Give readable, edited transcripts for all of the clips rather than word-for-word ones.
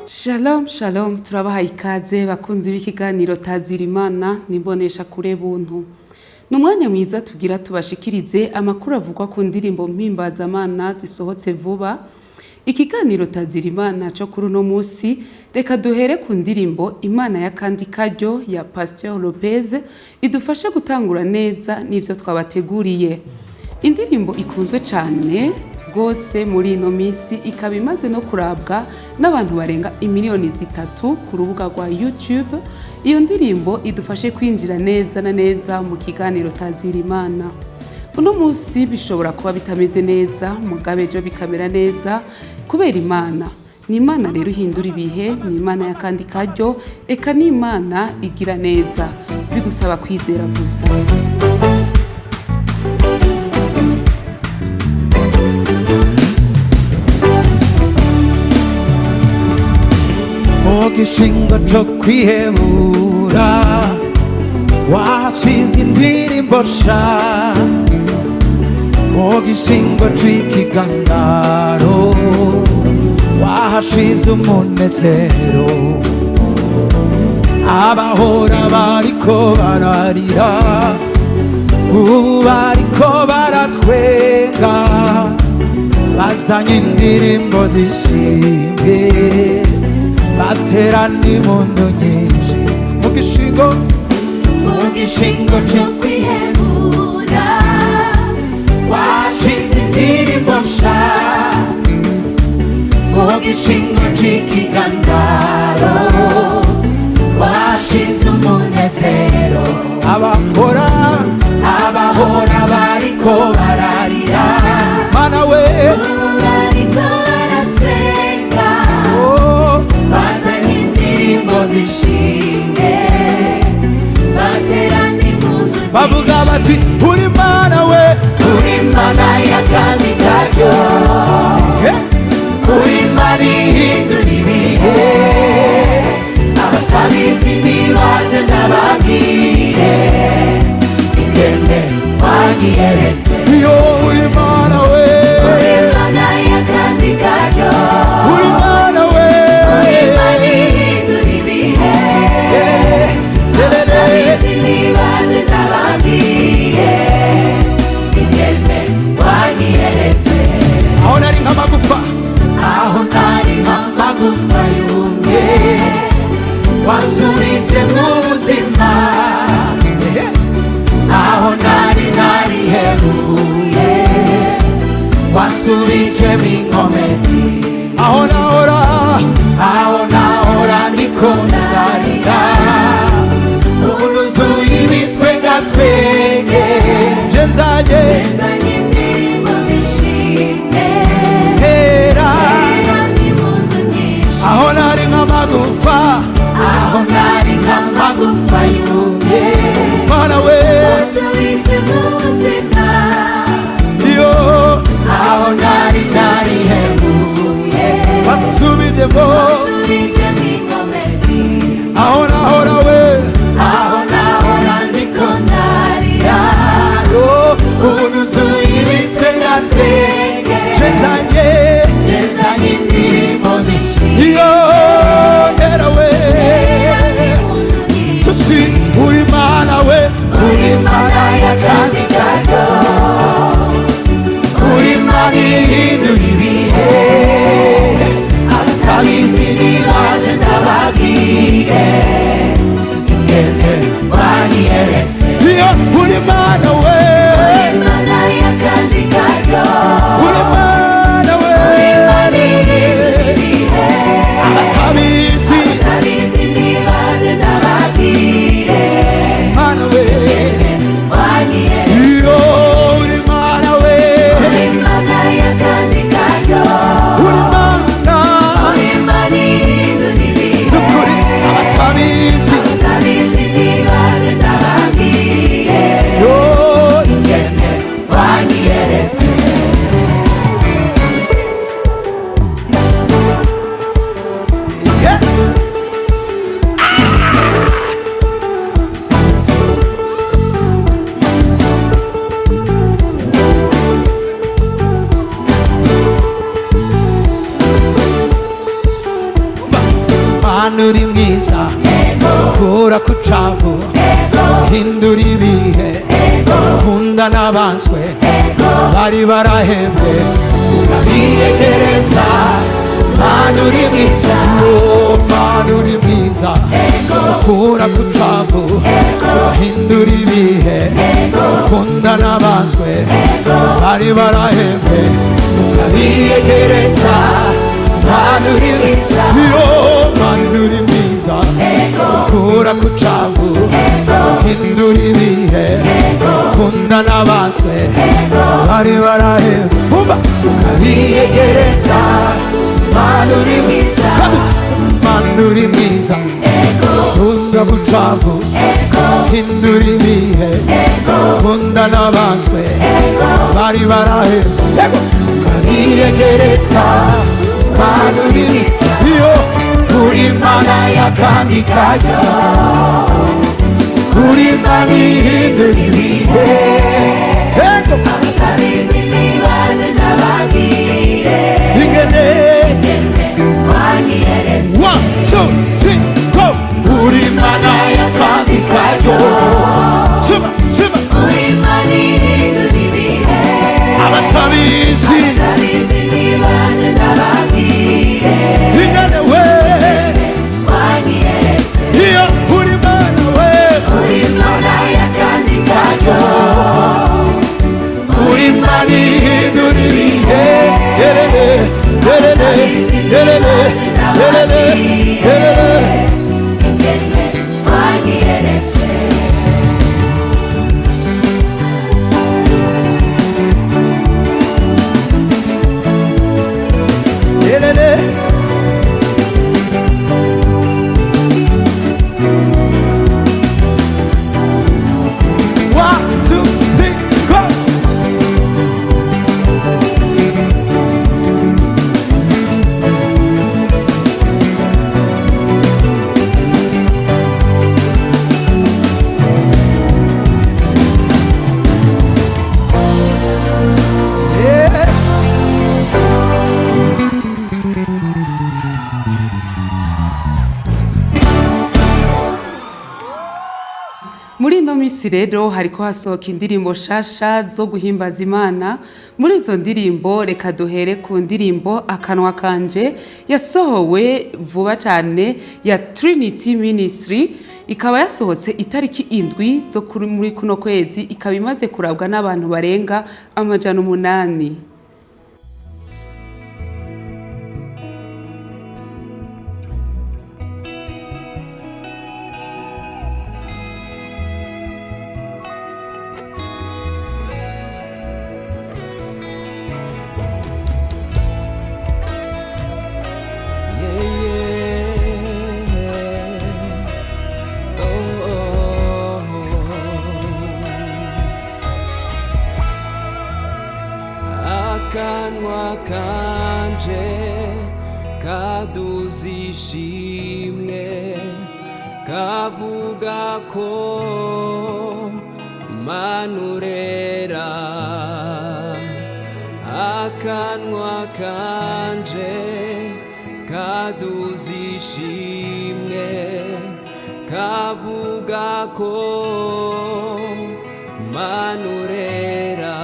Shalom shalom turabahaye ikaze bakunzi b'ikiganiro Tazira Imana nimbonesha kure buntu. Numwanya mwiza tugira tubashikirize amakuru avugwa ku ndirimbo mpimbazamana zisohotse vuba. Ikiganiro Tazira Imana cyo kuri no musi reka duhere ku ndirimbo Imana ya kandi karyo ya Pasteur Lopez idufashe gutangura neza nivyo twabateguriye. Indirimbo ikunzwe cyane gose muri ino misi ikaba imaze no kurabwa n'abantu barenga imiliyoni 3 ku rubuga rwa YouTube. Iyo ndirimbo idufashe kwinjira neza na neza mu kiganiro Tazira Imana. Uno musi bishobora kuba bitameze neza mugabe ejo bikamera neza kubera Imana. Ni Imana rero ihindura ibihe, ni Imana ya kandi karyo, eka ni Imana igira neza. Bigusaba kwizera gusa. Mugishingo cyo kwihebura washize indirimbo sha mugishingo c'ikiganiro wahashize umunezero abahora bariko bararira ubu bariko baratwenga bazanye indirimbo zishimye baterana impundu nyinshi mugishingo cyo kwihebura washize indirimbo nsha mugishingo c'ikiganiro washize umunezero abahora bariko bararira mana we bariko baratwenga bazanye indirimbo zishimye baterana impundu bavuga bati uri Mana we uri Mana ya kandi karyo uri Mana ihindura ibihe abatabizi nibaze ndababwire ingene wanyiyeretse iyo uri Mana we uri Mana ya kandi karyo uri Mana we uri Mana ihindura ibihe abatabizi nibaze ndababwire ingene wanyiyeretse aho nari nk'amagufa yumye wasubije mu buzima aho nari heruye wasubije inkomezi aho nahora ndiko ndarira unuzuye ibitwe ngatwenge je nzanye indirimbo zishimye hera aho nari nk'amagufa yumye Mana we wasubije mu buzima iyo aho nari heruye wasubije inkomezi aho nahora ndiko ndarira unuzuye ibitwe ngatwenge jezanye indirimbo zishimye iyo ndera we tuti uri Mana we uri Mana ya kandi karyo uri Mana ihindura ibihe abatabizi nibaze Mana uri mwiza kura ku cavu hindura ibihe kunda n'abanswe bari barahembwe urabiyegereza Mana uri mwiza Mana uri mwiza kura ku cavu hindura ibihe kunda n'abanswe bari barahembwe urabiyegereza Mana uri mwiza Mana uri mwiza kura ku cavu hindura ibihe kunda n'abanswe bari barahembwe urabiyegereza Mana uri mwiza Mana uri mwiza kura ku cavu hindura ibihe kunda n'abanswe bari barahembwe urabiyegereza Mana uri mwiza uri Mana y'akandi kajya uri Mana ihindura ibihe abatabizi nibaze ndababwire ingene wanyeretse 1, 2, 3, go uri Mana y'akandi kajya sima sima uri Mana ihindura ibihe abatabizi nibaze ndababwire ingene we wanyeretse iyo uri Mana we uri Mana y'akandi kajya uri Mana ihindura ibihe ingene wanyeretse Muri ino minsi rero hariko hasohoka indirimbo shasha zo guhimbaza Imana. Muri izo ndirimbo reka duhere ku ndirimbo akanwa kanje yasohowe vuba cyane ya Trinity Ministry, ikaba yasohotse itariki 7 zo muri kuno kwezi, ikaba imaze kurabwa n'abantu barenga 800. akanwa kanje kaduzishimwe kavuga ko manurera akanwa kanje kaduzishimwe kavuga ko manurera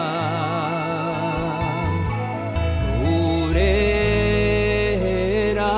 urera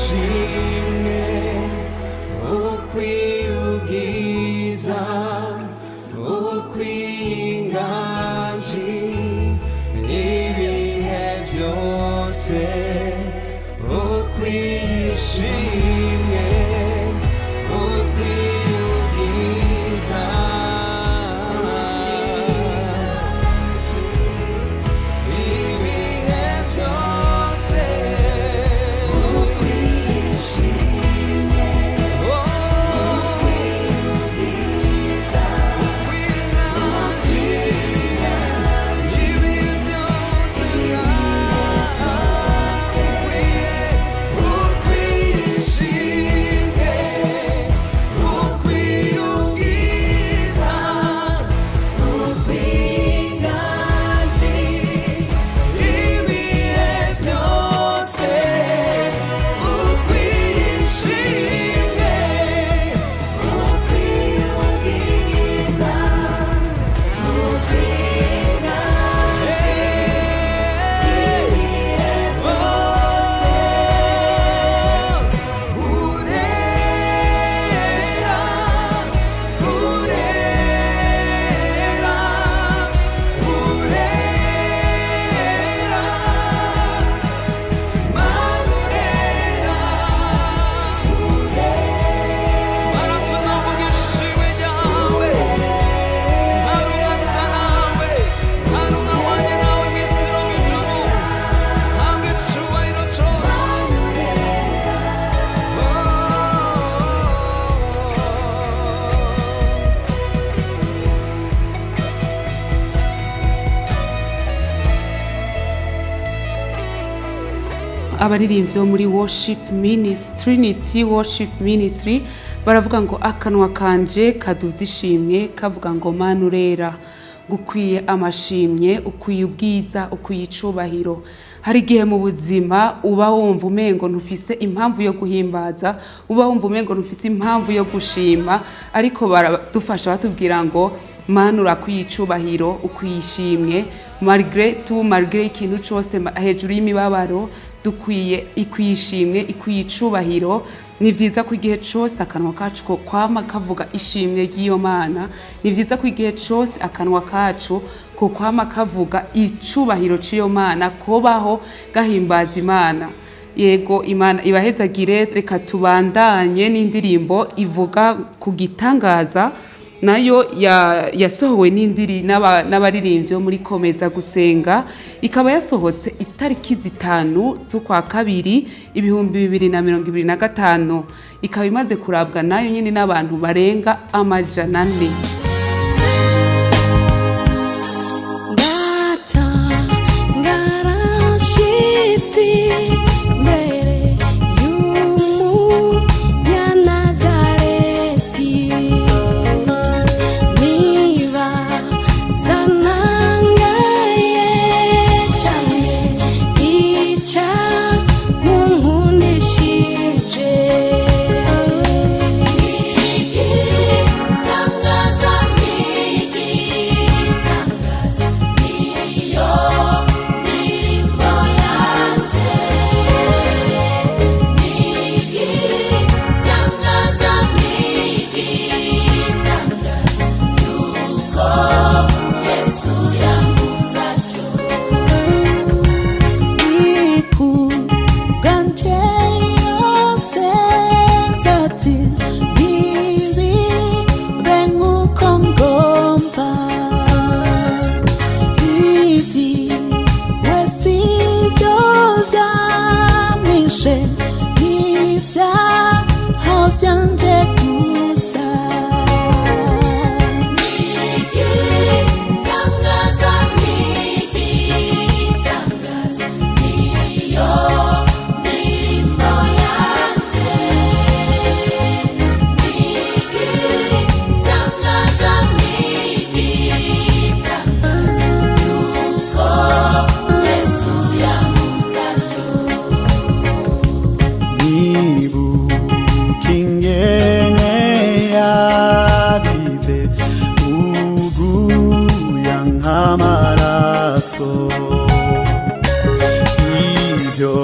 ishimwe ukwiye ubwiza ukwiye inganji ibihe byose ukwiye ishimwe ukwiye ubwiza ibihe byose ukwiye ishimwe ukwiye ubwiza ukwiye inganji ibihe byose ukwiye ishimwe ukwiye ubwiza ukwiye inganji ibihe byose ukwiye ishimwe ukwiye ubwiza abaririmbyi bo muri Trinity Worship Ministry baravuga ngo akanwa kanje kaduza ishimwe kavuga ngo Mana urera gukwiye amashimye ukwiye ubwiza ukwiye icubahiro. Hari igihe mu buzima uba wumva umengo ntufise impamvu yo guhimbaza, uba wumva umengo ntufise impamvu yo gushima, ariko baradufasha batubwira ngo Mana urakwiye icubahiro ukwiye ishimwe malgré ikintu cyose hejuru y'imibabaro dukwiye ikwiye ishimwe ikwiye icubahiro. Ni vyiza ko igihe cyose akanwa kacu ko kwama kavuga ishimwe ry'iyo Mana, ni vyiza ko igihe cyose akanwa kacu ko kwama kavuga icubahiro c'iyo Mana, kobaho gahimbaza Imana. Yego Imana ibahezagire. Reka tubandanye n'indirimbo ivuga ku gitangaza, nayo yasohowe n'abaririmbyi bo muri Komeza Gusenga, ikaba yasohotse itariki 5 z'ukwa kabiri 2025, ikaba imaze kurabwa nayo nyine n'abantu barenga 400. ibyo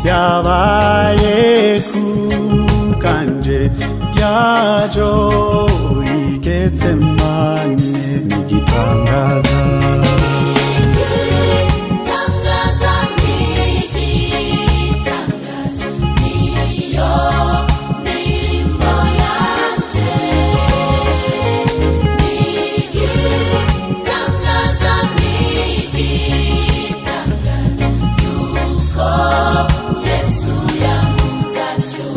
byabaye kuganje ryajo rigeze mane nigitangaza Tangaza nigitangaza niyo ndirimbo yanje nigitangaza nigitangaza yuko Yesu yamuzacho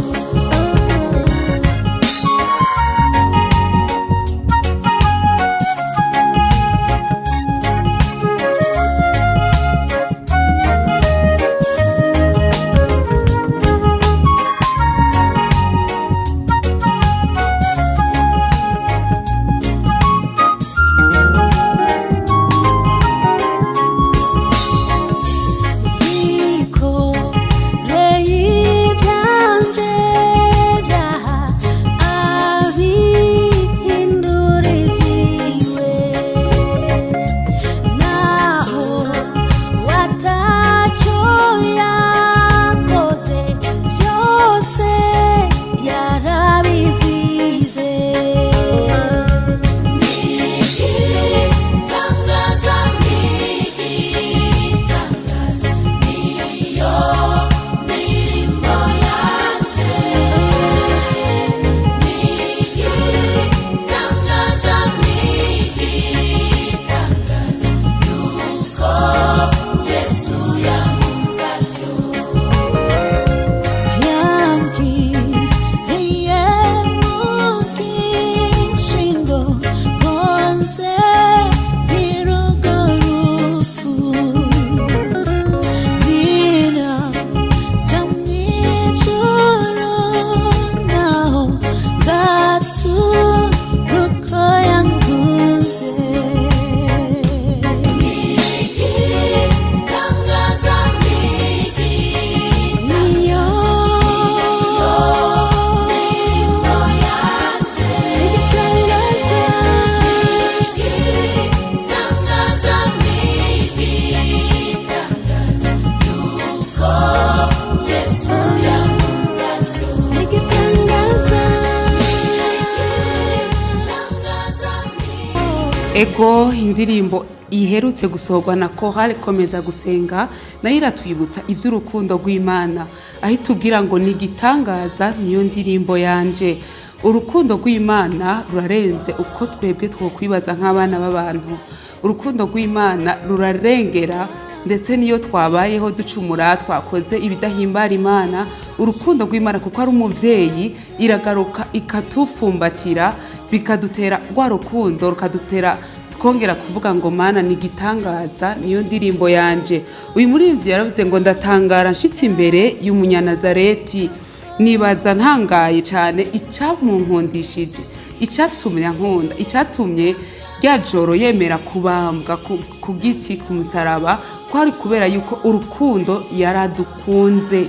ego indirimbo iherutse gusohorwa na Chorale Komeza Gusenga nayo iratwibutsa ivy'urukundo rw'Imana aho itubwira ngo ni gitangaza niyo ndirimbo yanje. Urukundo rw'Imana rurarenze uko twebwe twokwibaza nk'abana b'abantu. Urukundo rw'Imana rurarengera ndetse niyo twabayeho ducumura twakoze ibidahimbara Imana, urukundo rw'Imana kuko ari umuvyeyi iragaruka ikatufumbatira bikadutera rwa rukundo rukadutera kongera kuvuga ngo Mana ni gitangaza niyo ndirimbo yanje. Uyu muririmbyi yaravuze ngo ndatangara nshitse imbere y'umunyanazareti, nibaza ntangaye cyane icyamunkundishije, icyatumye nkunda, icyatumye rya joro yemera kubambwa ku giti ku musaraba, kwari kubera yuko urukundo yaradukunze.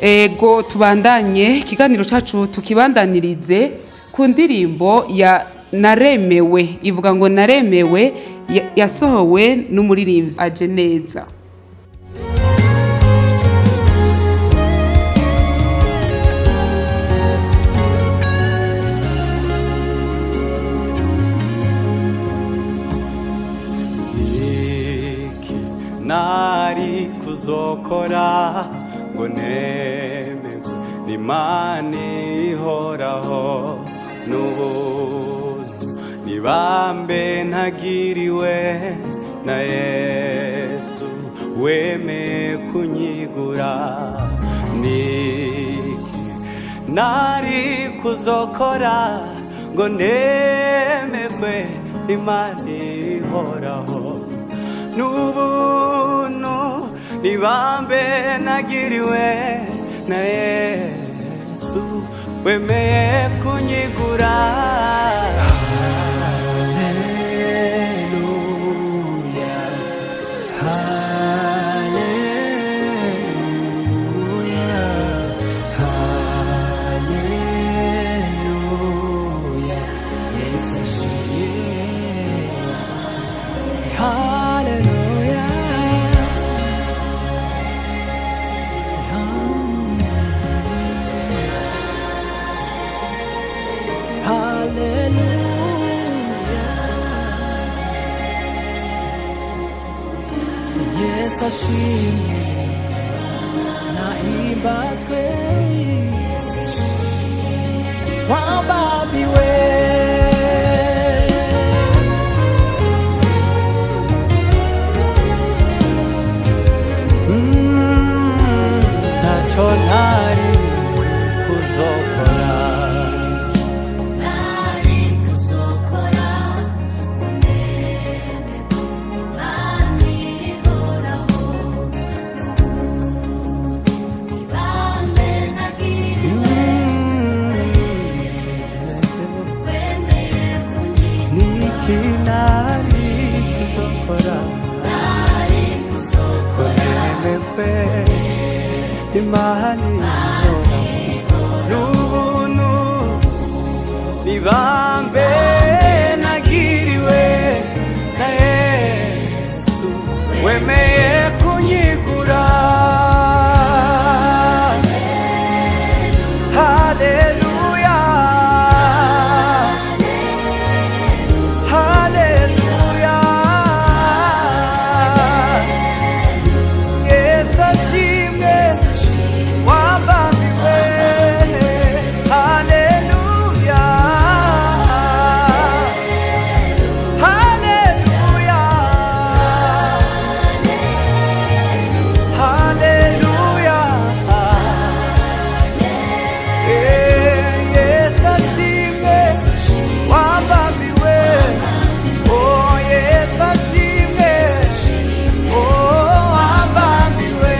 Ego tubandanye ikiganiro cyacu tukibandanirize ku ndirimbo ya Naremewe, ivuga ngo Naremewe yasohowe n'umuririmbyi aje neza. Nari kuzokora ngo nemerwe n'Imana ihoraho n'ubuntu nibambe ntagiriwe na Yesu wemeye kunyigura. Niki nari kuzokora ngo nemerwe n'Imana ihoraho n'ubuntu nibambe nagiriwe na Yesu wemeye kunyigura. Haleluya, haleluya, haleluya, Yesu ashimwe. Hallelujah. ashimwe nahimbazwe wabambiwe ntacyo ntari kuzokora ntari kuzokora unebe imana ihoraho ibambe nagiriwe wemeye niki ntari kuzokora ntari kuzokora nemekwe imana n'ubuntu nibambe nagiriwe na Yesu wemeye kunyigura haleluya haleluya Yesu ashimwe wabambiwe haleluya haleluya haleluya Yesu ashimwe wabambiwe oh Yesu ashimwe oh wabambiwe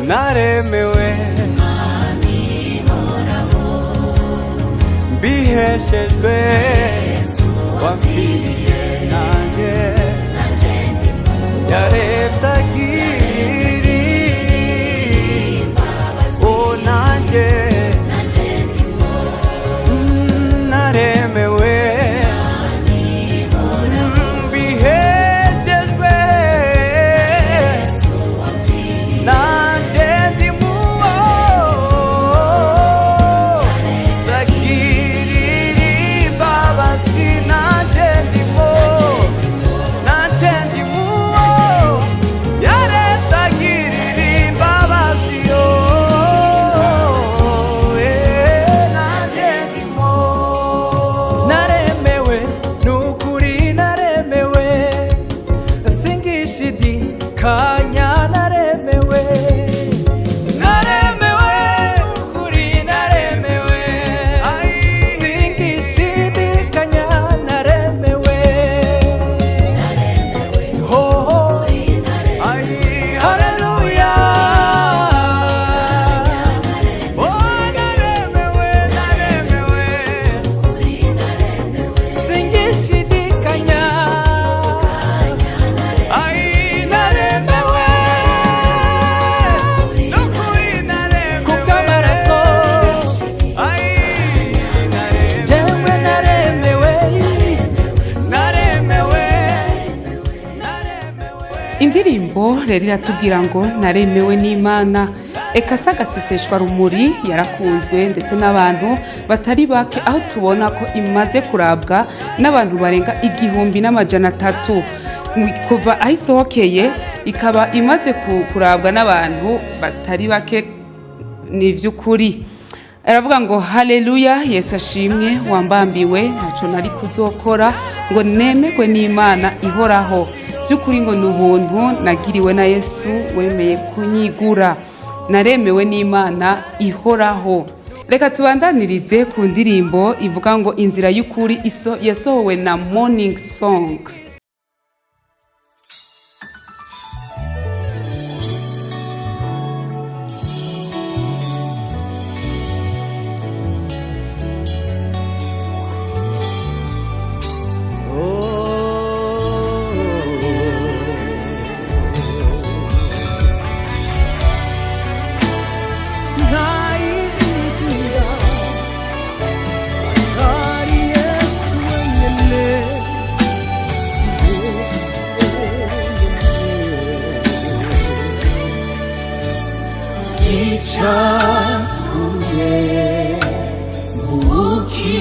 naremewe mbiheshejwe wamfiriye nanjye yarebye agirira oh nanjye naremewe mbiheshejwe nanjye ndi muwo zagirira imbabazi nanjye ndimo nanjye ndi muwo yarebye agirira imbabazi nanjye ndimo naremewe nukuri naremewe singishidikanya naremewe naremewe kuri naremewe singishidikanya naremewe ho ai haleluya oh naremewe naremewe singishidikanya ai naremewe nukuri naremewe kubw'amaraso ai naremewe jewe naremewe naremewe indirimbo rero iratubwira ngo naremewe n'Imana. Eka sagaseseshwa rumuri yarakunzwe ndetse n'abantu batari bake, aho tubona ko imaze kurabwa n'abantu barenga 1300 kuva aho isohokeye, ikaba imaze kurabwa n'abantu batari bake. Ni vy'ukuri aravuga ngo haleluya, Yesu ashimwe wambambiwe ntaco nari kuzokora ngo nemegwe n'Imana ihoraho. By'ukuri ngo n'ubuntu nagiriwe na Yesu wemeye kunyigura, naremewe n'Imana ihoraho. Reka tubandanirize ku ndirimbo ivuga ngo inzira y'ukuri yasohowe na Morning Song. nta yindi nzira atari Yesu 이차수에 무기지죄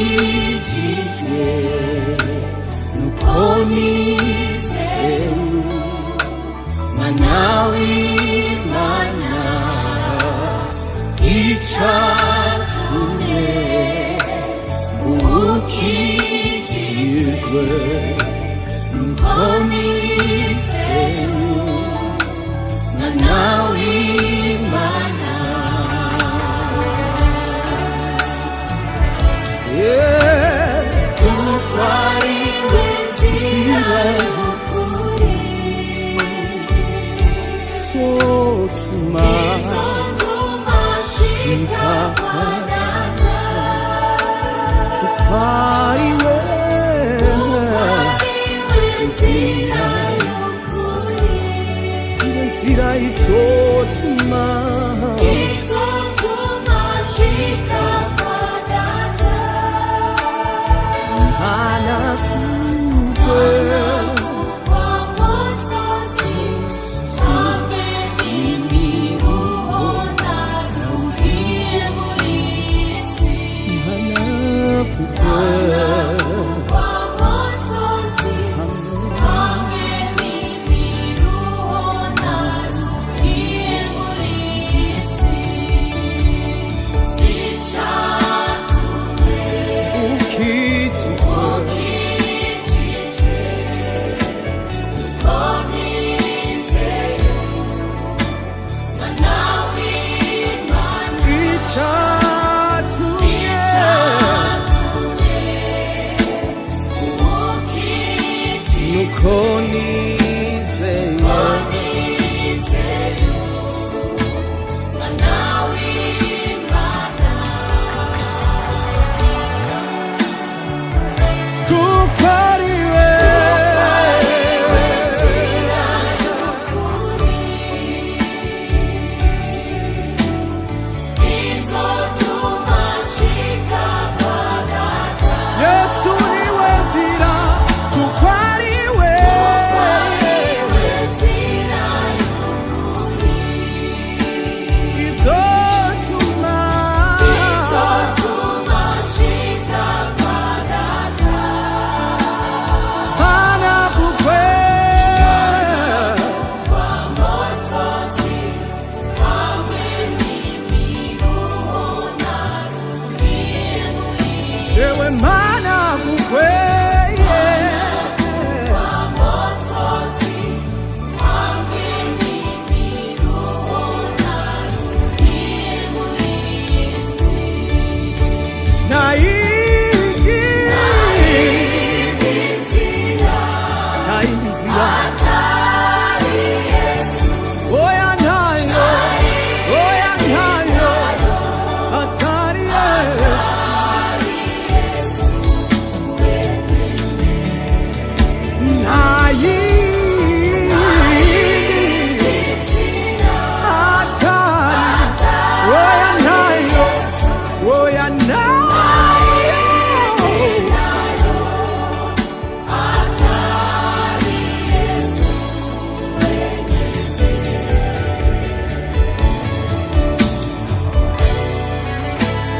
누코미세우 마나위 마나 이차수에 무기지죄 누코미세우 마나위 마나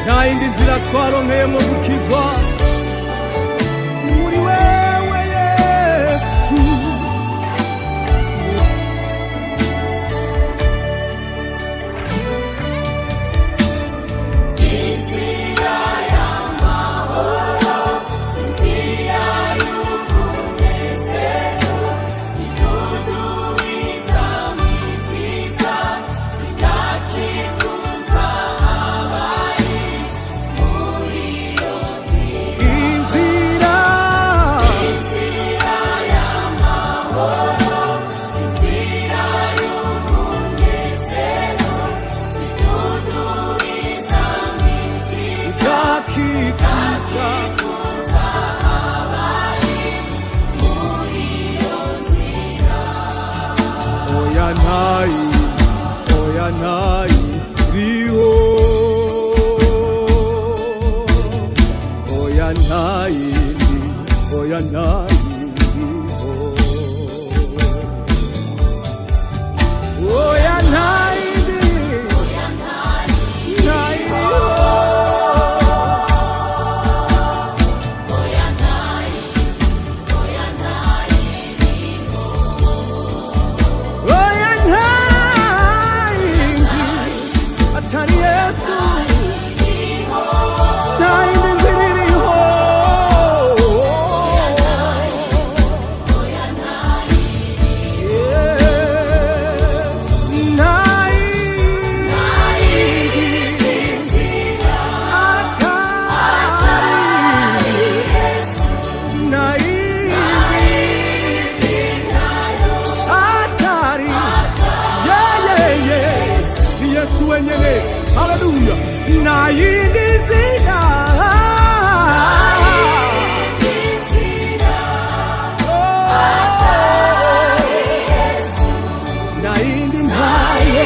naindi nzira twaronkeyemo gukizwa muri wewe Yesu. Oyanai rio Oyanai rio Oyanai nta yindi nzira nta yindi ntayo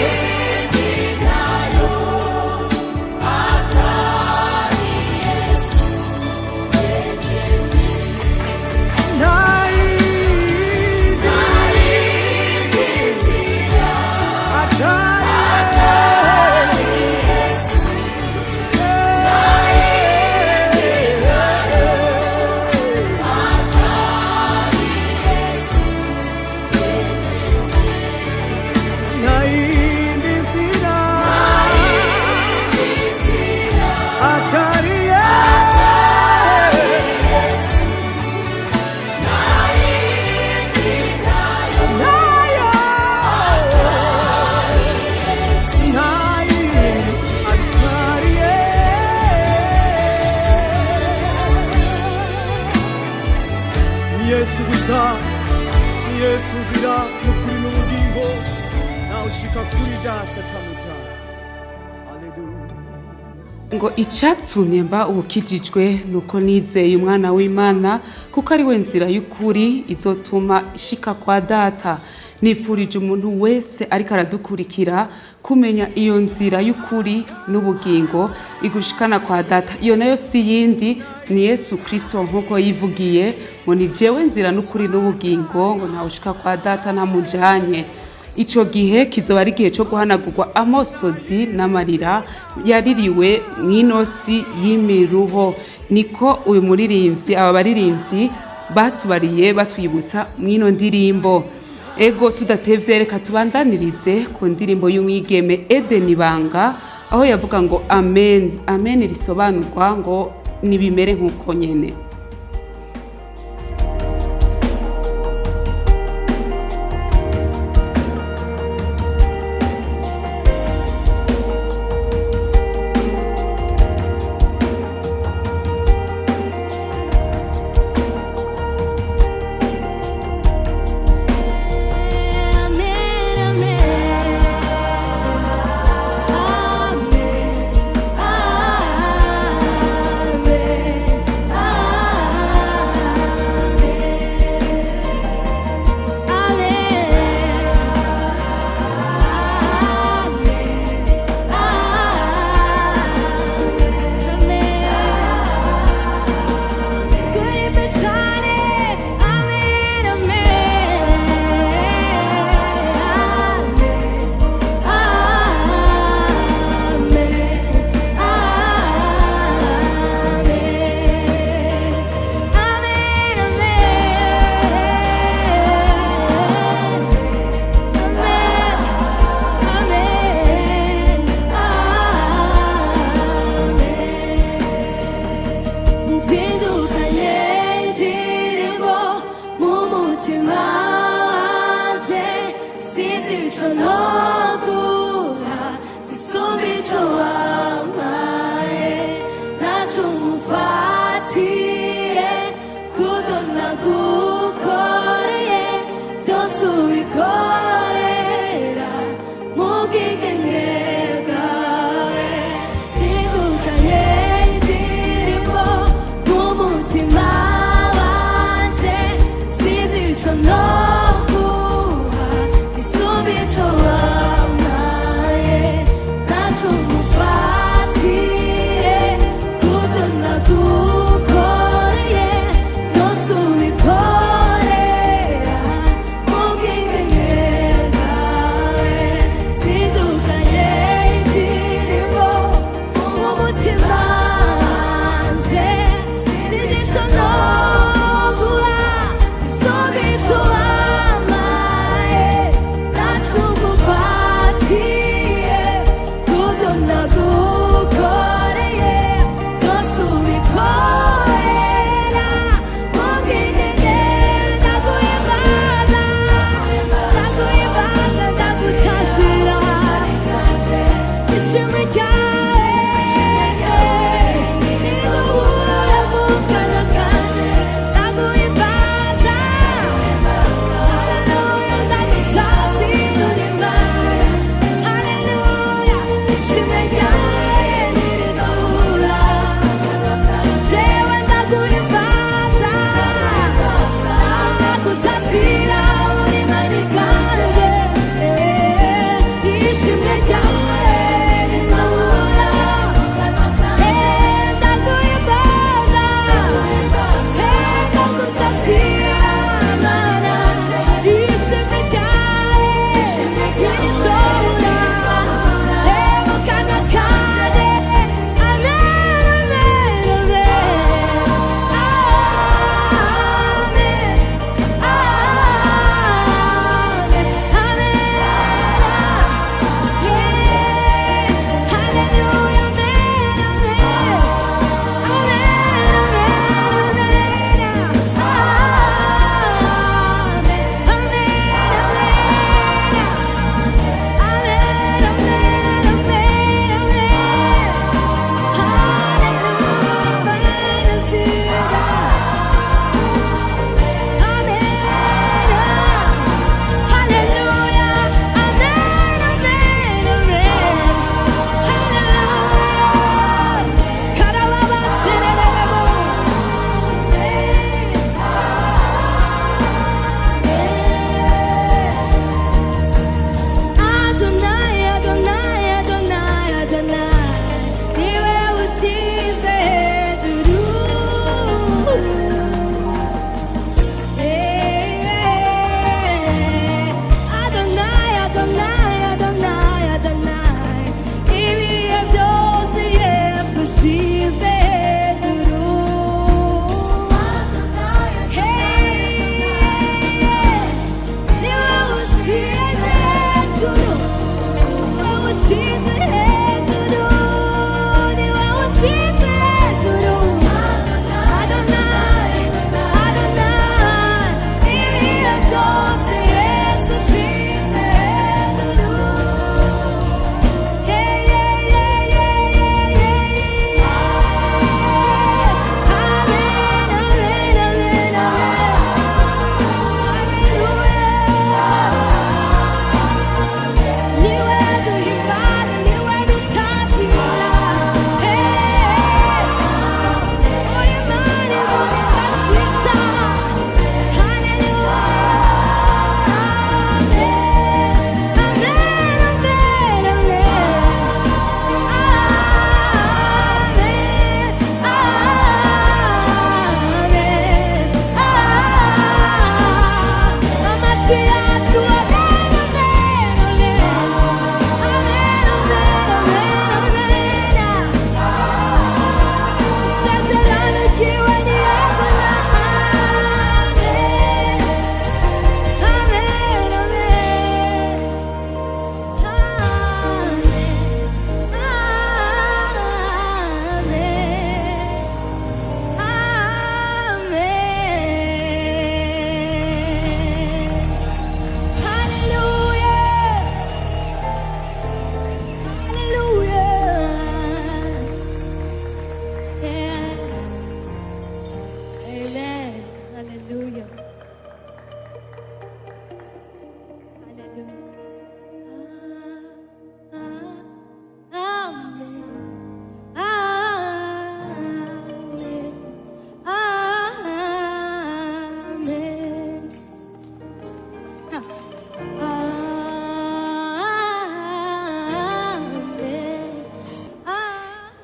Yesu gusa Yesu nzira n'ukuri n'ubugingo nawe ushika kuri data tamujana. Haleluya. ngo icyatumye mba ubukijijwe nuko nizeye umwana w'Imana kuko ari we nzira y'ukuri izotuma ishika kwa data. Nifurije umuntu wese ariko aradukurikira kumenya iyo nzira y'ukuri n'ubugingo igushikana kwa data. Iyo nayo si yindi ni Yesu Kristo nkuko yivugiye ngo ni jewe nzira n'ukuri n'ubugingo ngo ntawushika kwa data ntamujanye. Ico gihe kizoba ari igihe cyo guhanagurwa amosozi n'amarira yaririwe mw'inosi y'imiruho. Niko uyu muririmbyi aba baririmbyi batubariye batwibutsa mw'ino ndirimbo. Ego tudatevye reka tubandanirize ku ndirimbo y'umwigeme Eden Ibanga aho yavuga ngo amen. Amen risobanurwa ngo nibimere nkuko nyene. No, I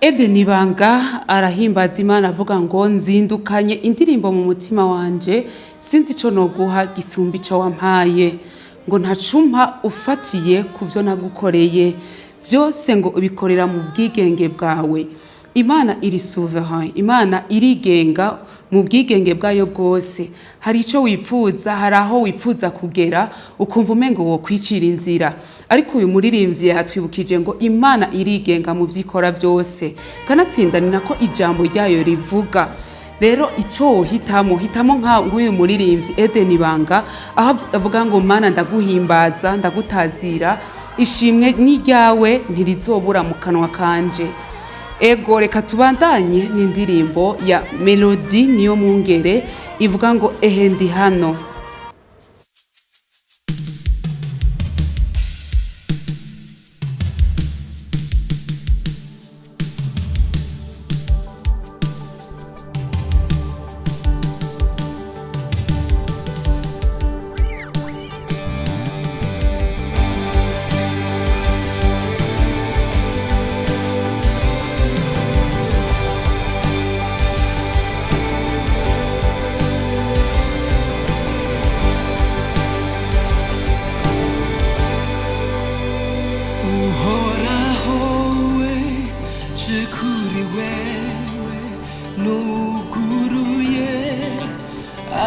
Eden Ibanga arahimbaza Imana avuga ngo nzindukanye indirimbo mu mutima wanje sinzi ico noguha gisumba ico wampaye ngo ntacumpa ufatiye kuvyo nagukoreye vyose ngo ubikorera mu bwigenge bwawe. Imana iri souverain, Imana irigenga mu bwigenge bwayo bwose. Hari ico wifuza, hari aho wifuza kugera ukumva umengo wo kwicira inzira, ariko uyu muririmbyi yatwibukije ngo Imana irigenga mu vyikora byose, kanatsinda ni nako ijambo ryayo rivuga. Rero ico hitamo nk'uyu muririmbyi Eden Ibanga aho avuga ngo Mana ndaguhimbaza ndagutazira, ishimwe n'iryawe ntirizobura mu kanwa kanje. Ego reka tubandanye n'indirimbo ya Melody Niyomwungere ivuga ngo ehe ndi hano.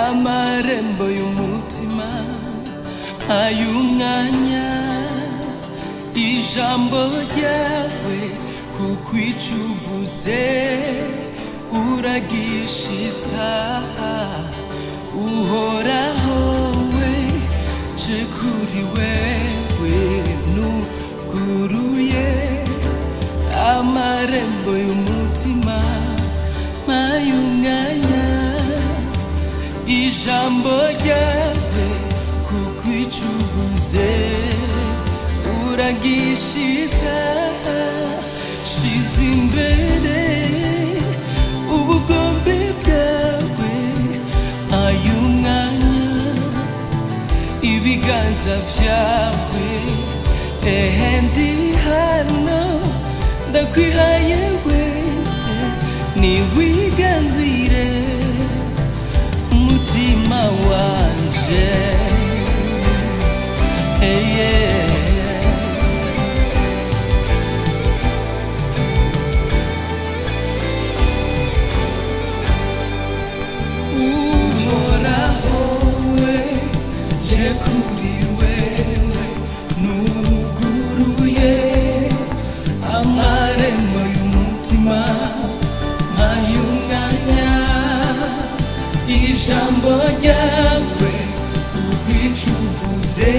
amarembo y'umutima ayumwanya ijambo ryawe kuko icuvuze uragishitsa uhoraho we je kuri wewe nuguruye amarembo y'umutima mayumwanya ijambo ryawe kuko icuvuze uragishitsa shize imbere ubugombe bwawe ayumwanya ibiganza vyawe ehe ndi hano ndakwihaye wese niwiganzire umutima wanje uhoraho we je kuri wewe nuguruye amarembo y'umutima mayunganya ijambo ryawe kuko icuvuze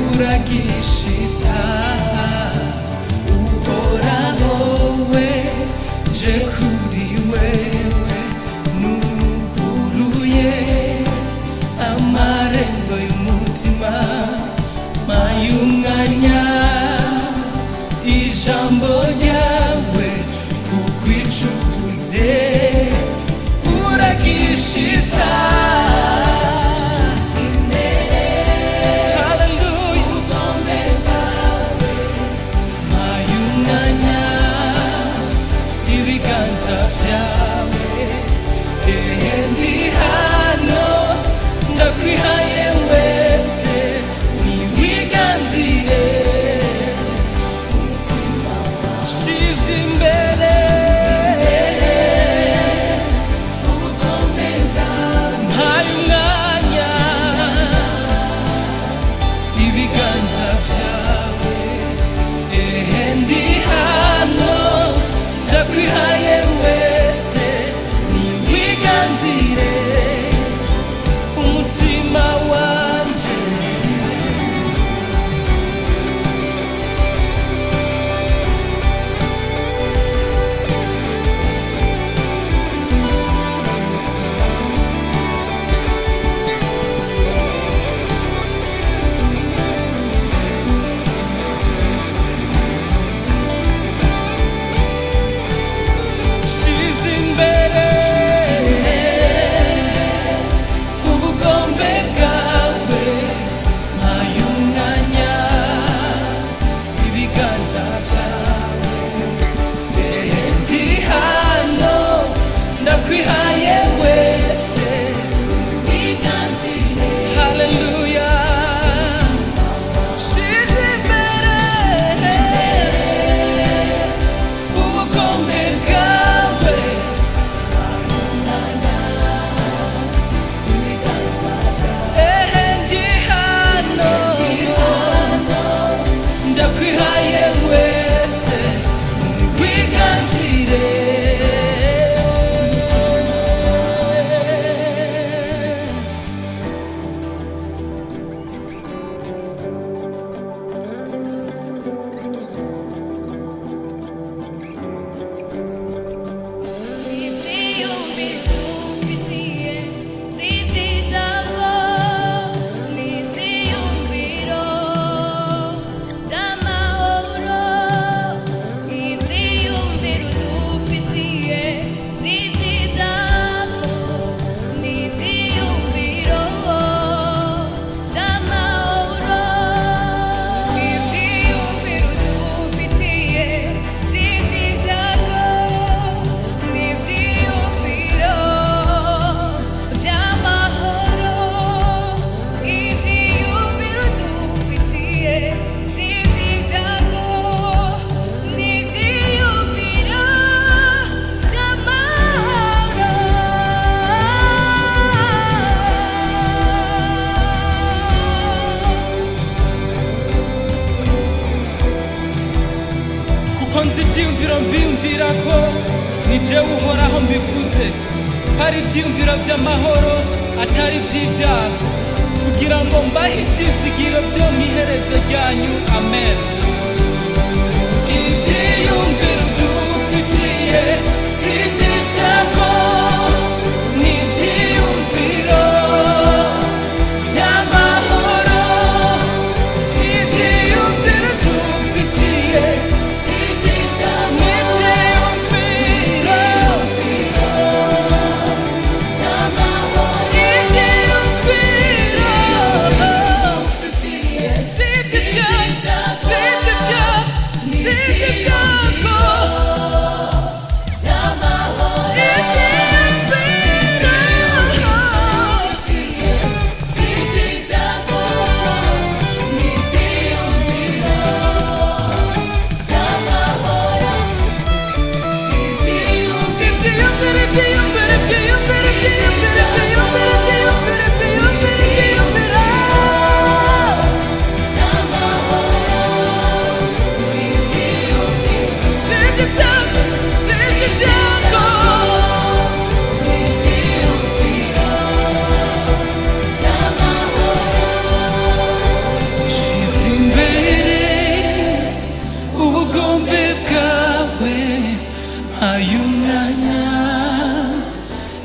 uragishitsa uhoraho we je kuri wewe nuguruye amarembo y'umutima mayunganya ijambo ryawe kuko icuvuze uragishitsa mbiyumvira ko ni jewe uhoraho mbivuze ko ari ibyiyumviro by'amahoro atari iby'ibyago kugira ngo mbahe ibyizigiro byo mu iherezo ryanyu amen ibyiyumviro dufitiye si iby'ibyago ni ibyiyumviro by'amahoro ibyiyumviro dufitiye si iby'ibyago ni ibyiyumviro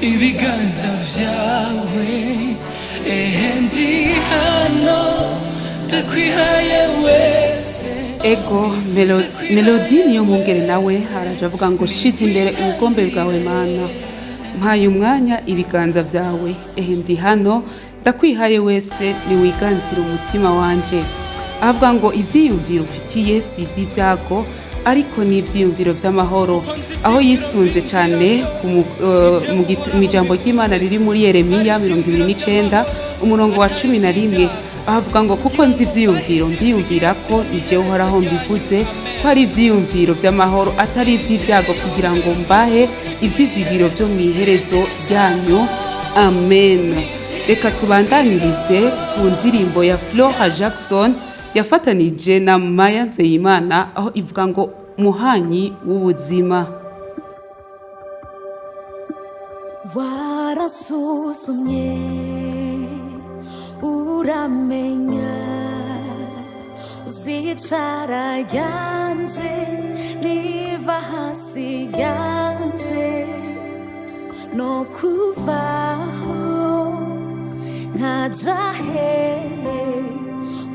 ibiganza vyawe ndi hano ndakwihaye wese ego melodi niyo mwungere nawe haraje avuga ngo shize imbere ubugombe bwawe mana mpaye umwanya ibiganza vyawe ndi hano ndakwihaye wese niwiganzira umutima wanje avuga ngo ivyiyumviro ufitiye si ivy'ivyago ariko ni ivyiyumviro vy'amahoro aho yisunze cyane mu ijambo ry'Imana riri muri Yeremiya 29 umurongo wa 11 avuga ngo kuko nzi ivyiyumviro mbiyumvira ko nije uhoraho mbivuze ko ari ivyiyumviro vy'amahoro atari ivy'ivyago kugira ngo mbahe ivyizigiro byo mu iherezo ryanyu amen. Reka tubandanirize ku ndirimbo ya Flora Jackson yafatanije na Maya Nzeyimana aho ivuga ngo muhanyi w'ubuzima. Warasuzumye uramenya uzicara ryanje niva hasi ryanje no kuvaho nkaja hehe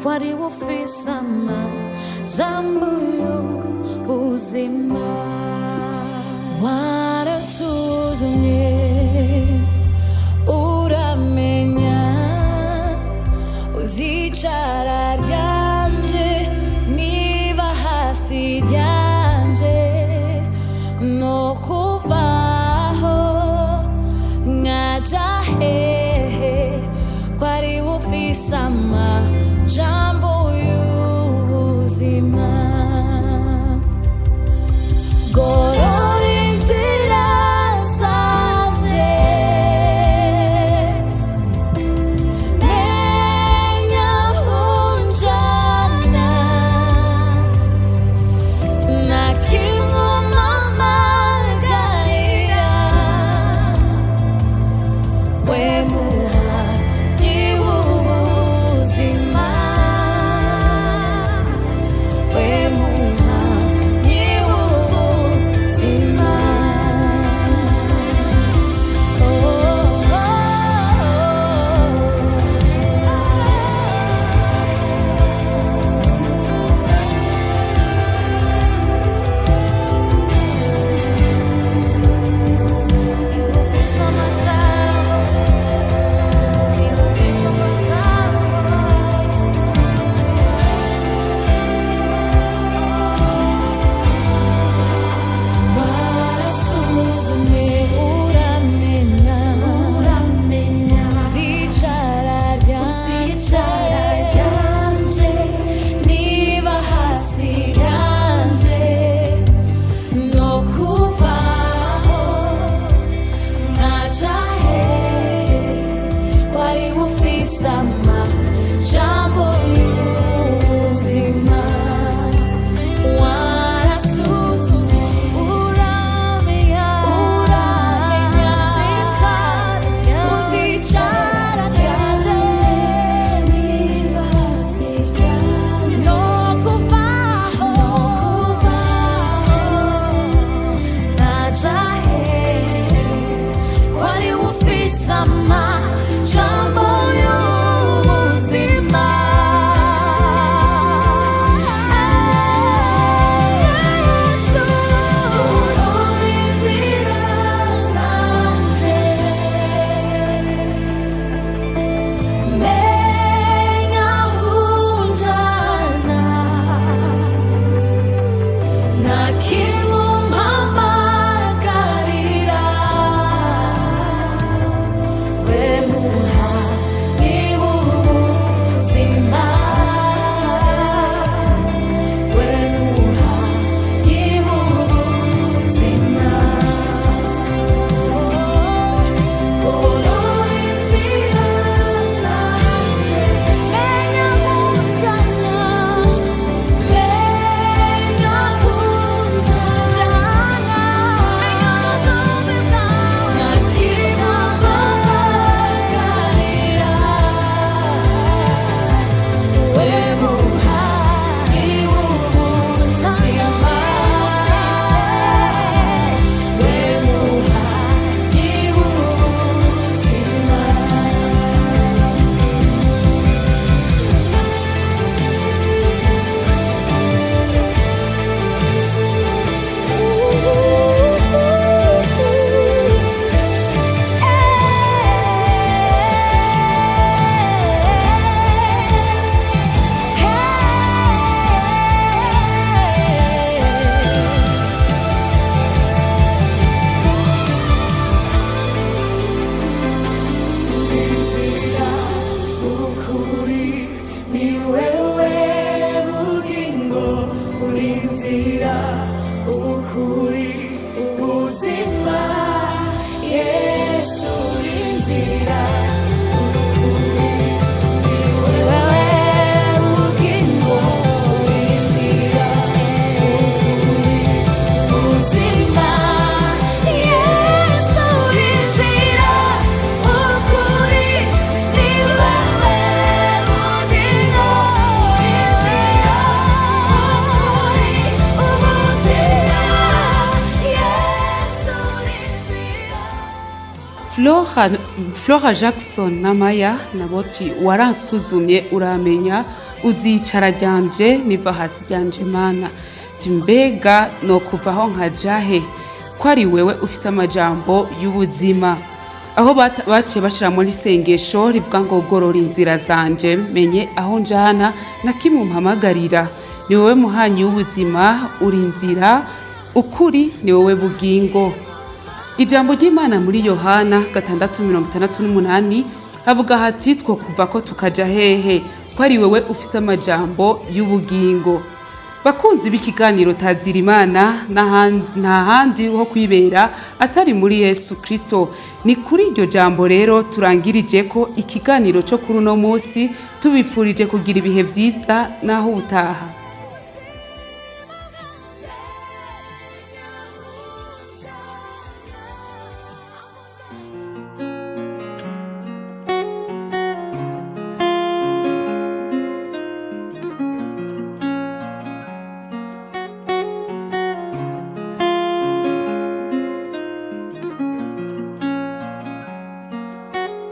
kwari ufise amajambo y'ubuzima warasuzumye uramenya uzicara ryanje niba hasi ryanje no kuvaho nkaja hehe kwari ufise amajambo y'ubuzima gorora inzira zanje menya hunja ukuri ubuzima Yesu inzira ukuri ni wewe bugingo inzira ukuri ubuzima Yesu inzira ukuri ni wewe bugingo inzira ukuri ubuzima Yesu inzira. Flora Jackson na Maya naboti waransuzumye uramenya uzicara ryanje niva hasi ryanje mana timbega no kuvaho nkajahe ko ari wewe ufise amajambo y'ubuzima aho baciye bashira muri sengesho rivuga ngo gorora inzira zanje menye aho njana na kimwe mpamagarira ni wowe muhanyi w'ubuzima uri inzira ukuri ni wowe bugingo. Ijambo ry'Imana muri Yohana 6:68 havuga hati two kuva ko tukaja hehe ko ari wewe ufise amajambo y'ubugingo. Bakunzi b'ikiganiro Tazira Imana nta handi ho kwibera atari muri Yesu Kristo. Ni kuri iryo jambo rero turangirije ko ikiganiro cyo kuri uno munsi tubifurije kugira ibihe vyiza naho ubutaha.